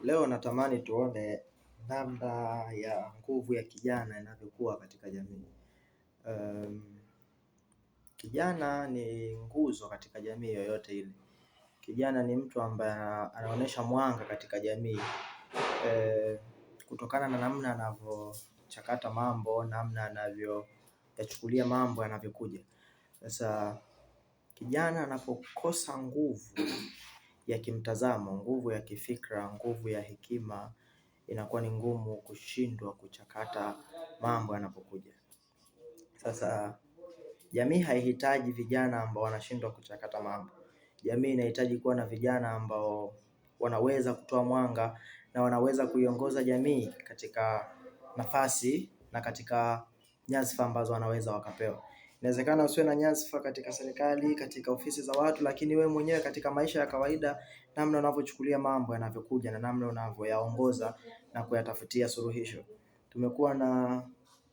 Leo natamani tuone namna ya nguvu ya kijana inavyokuwa katika jamii. Kijana ni nguzo katika jamii yoyote ile. Kijana ni mtu ambaye anaonyesha mwanga katika jamii, kutokana na namna anavyochakata mambo, namna anavyoyachukulia mambo yanavyokuja. Sasa kijana anapokosa nguvu ya kimtazamo, nguvu ya kifikra, nguvu ya hekima, inakuwa ni ngumu kushindwa kuchakata mambo yanapokuja. Sasa jamii haihitaji vijana ambao wanashindwa kuchakata mambo. Jamii inahitaji kuwa na vijana ambao wanaweza kutoa mwanga na wanaweza kuiongoza jamii katika nafasi na katika nyadhifa ambazo wanaweza wakapewa. Inawezekana usiwe na nyadhifa katika serikali, katika ofisi za watu, lakini wewe mwenyewe katika maisha ya kawaida, namna unavyochukulia mambo yanavyokuja na namna unavyoyaongoza na kuyatafutia suluhisho. Tumekuwa na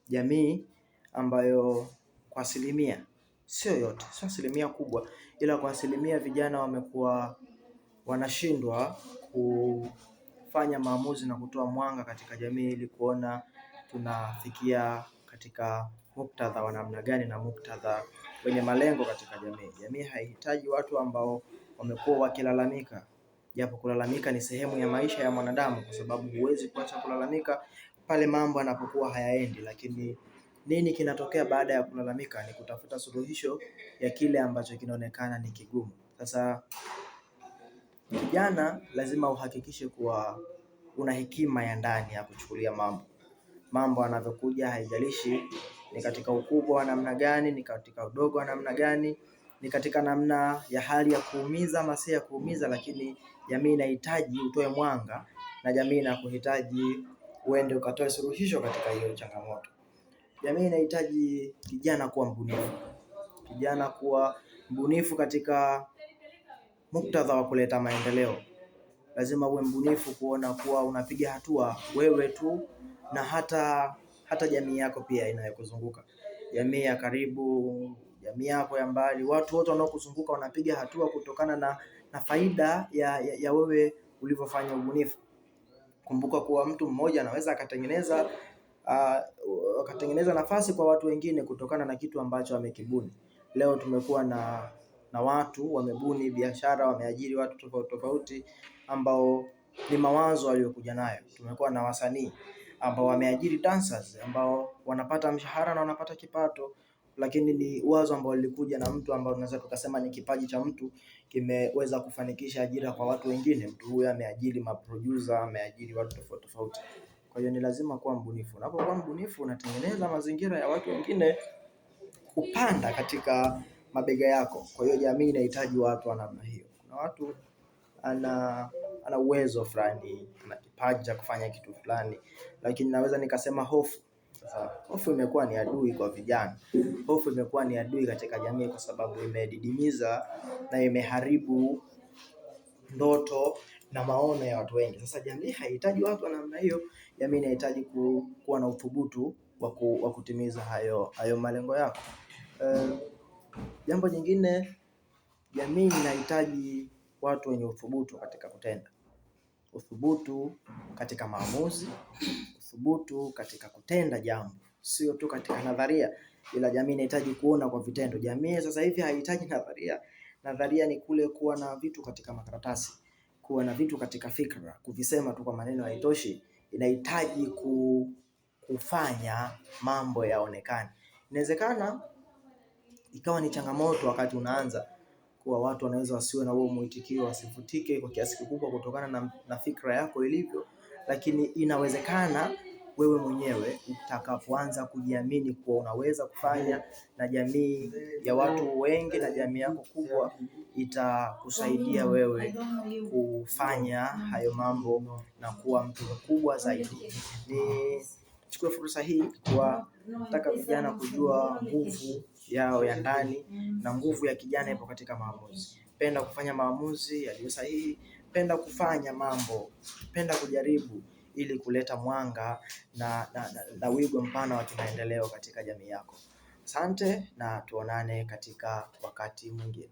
jamii ambayo kwa asilimia, sio yote, sio asilimia kubwa, ila kwa asilimia vijana wamekuwa wanashindwa kufanya maamuzi na kutoa mwanga katika jamii ili kuona tunafikia katika muktadha wa namna gani na muktadha wenye malengo katika jamii. Jamii haihitaji watu ambao wamekuwa wakilalamika, japo kulalamika ni sehemu ya maisha ya mwanadamu, kwa sababu huwezi kuacha kulalamika pale mambo yanapokuwa hayaendi. Lakini nini kinatokea baada ya kulalamika? Ni kutafuta suluhisho ya kile ambacho kinaonekana ni kigumu. Sasa kijana lazima uhakikishe kuwa una hekima ya ndani ya kuchukulia mambo yanavyokuja, haijalishi ni katika ukubwa wa namna gani, ni katika udogo wa namna gani, ni katika namna ya hali ya kuumiza ama si ya kuumiza, lakini jamii inahitaji utoe mwanga na jamii inakuhitaji uende ukatoe suluhisho katika hiyo changamoto. Jamii inahitaji kijana kuwa mbunifu. Kijana kuwa mbunifu katika muktadha wa kuleta maendeleo. Lazima uwe mbunifu kuona kuwa unapiga hatua wewe tu na hata jamii yako pia inayokuzunguka. Jamii ya karibu, jamii yako ya mbali, watu wote wanaokuzunguka wanapiga hatua kutokana na faida ya wewe ulivyofanya ubunifu. Kumbuka kuwa mtu mmoja anaweza akatengeneza nafasi kwa watu wengine kutokana na kitu ambacho amekibuni. Leo tumekuwa na watu wamebuni biashara, wameajiri watu tofauti tofauti ambao ni mawazo waliokuja nayo. Tumekuwa na wasanii ambao wameajiri dancers ambao wanapata mshahara na wanapata kipato, lakini ni wazo ambao lilikuja na mtu ambao tunaweza tukasema ni kipaji cha mtu kimeweza kufanikisha ajira kwa watu wengine. Mtu huyu ameajiri maproducer, ameajiri watu tofauti tofauti. Kwa hiyo ni lazima kuwa mbunifu. Unapokuwa mbunifu unatengeneza mazingira ya watu wengine kupanda katika mabega yako. Kwa hiyo jamii inahitaji watu wa namna hiyo. Kuna watu ana uwezo fulani, ana kipaji cha kufanya kitu fulani, lakini naweza nikasema hofu. Sasa hofu imekuwa ni adui kwa vijana. Hofu imekuwa ni adui katika jamii kwa sababu imedidimiza na imeharibu ndoto na maono ya watu wengi. Sasa jamii haihitaji watu wa namna hiyo. Jamii inahitaji kuwa na uthubutu wa kutimiza hayo malengo yako. Jambo jingine, jamii inahitaji watu wenye uthubutu katika kutenda. Uthubutu katika maamuzi, uthubutu katika kutenda jambo, sio tu katika nadharia, ila jamii inahitaji kuona kwa vitendo. Jamii sasa hivi haihitaji nadharia. Nadharia ni kule kuwa na vitu katika makaratasi, kuwa na vitu katika fikra. Kuvisema tu kwa maneno haitoshi, inahitaji kufanya mambo yaonekane. Inawezekana ikawa ni changamoto wakati unaanza, kuwa watu wanaweza wasiwe na huo mwitikio, wasivutike kwa kiasi kikubwa kutokana na fikra yako ilivyo, lakini inawezekana wewe mwenyewe utakapoanza kujiamini kuwa unaweza kufanya, na jamii ya watu wengi na jamii yako kubwa itakusaidia wewe kufanya hayo mambo na kuwa mtu mkubwa zaidi. Nichukue fursa hii kuwataka vijana kujua nguvu yao ya ndani, na nguvu ya kijana ipo katika maamuzi. Penda kufanya maamuzi yaliyo sahihi, penda kufanya mambo, penda kujaribu ili kuleta mwanga na wigo mpana wa kimaendeleo katika jamii yako. Asante na tuonane katika wakati mwingine.